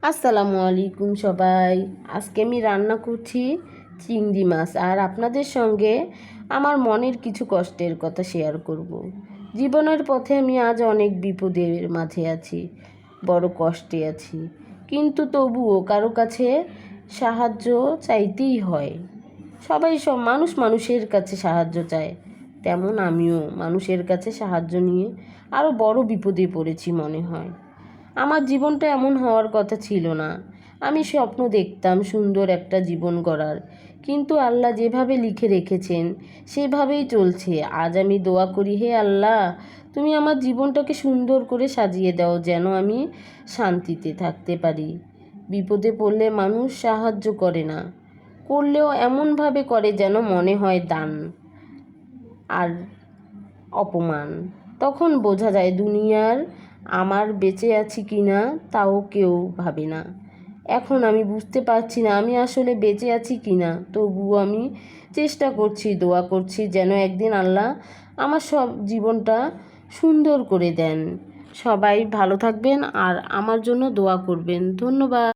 আসসালামু আলাইকুম সবাই। আজকে আমি রান্না করছি চিংড়ি মাছ, আর আপনাদের সঙ্গে আমার মনের কিছু কষ্টের কথা শেয়ার করব। জীবনের পথে আমি আজ অনেক বিপদের মাঝে আছি, বড় কষ্টে আছি, কিন্তু তবুও কারো কাছে সাহায্য চাইতেই হয়। সবাই মানুষ মানুষের কাছে সাহায্য চায়, তেমন আমিও মানুষের কাছে সাহায্য নিয়ে আরও বড় বিপদে পড়েছি মনে হয়। আমার জীবনটা এমন হওয়ার কথা ছিল না। আমি স্বপ্ন দেখতাম সুন্দর একটা জীবন গড়ার, কিন্তু আল্লাহ যেভাবে লিখে রেখেছেন সেভাবেই চলছে। আজ আমি দোয়া করি, হে আল্লাহ, তুমি আমার জীবনটাকে সুন্দর করে সাজিয়ে দাও, যেন আমি শান্তিতে থাকতে পারি। বিপদে পড়লে মানুষ সাহায্য করে না, করলেও এমনভাবে করে যেন মনে হয় দান আর অপমান। তখন বোঝা যায় দুনিয়ার আমার বেঁচে আছি কি না তাও কেউ ভাবে না। এখন আমি বুঝতে পারছি না আমি আসলে বেঁচে আছি কি না, তবুও আমি চেষ্টা করছি, দোয়া করছি যেন একদিন আল্লাহ আমার সব জীবনটা সুন্দর করে দেন। সবাই ভালো থাকবেন আর আমার জন্য দোয়া করবেন। ধন্যবাদ।